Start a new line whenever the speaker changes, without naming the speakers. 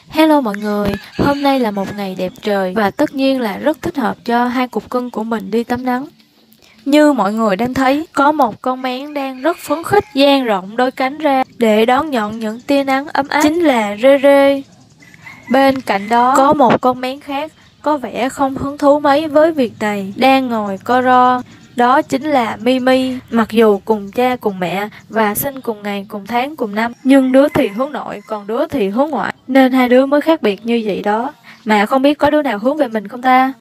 Hello mọi người, hôm nay là một ngày đẹp trời và tất nhiên là rất thích hợp cho hai cục cưng của mình đi tắm nắng. Như mọi người đang thấy, có một con én đang rất phấn khích dang rộng đôi cánh ra để đón nhận những tia nắng ấm áp, chính là Rê Rê. Bên cạnh đó có một con én khác có vẻ không hứng thú mấy với việc này, đang ngồi co ro. Đó chính là Mimi. Mặc dù cùng cha cùng mẹ và sinh cùng ngày cùng tháng cùng năm, nhưng đứa thì hướng nội còn đứa thì hướng ngoại, nên hai đứa mới khác biệt như vậy đó. Mà không biết có đứa nào hướng về mình không ta?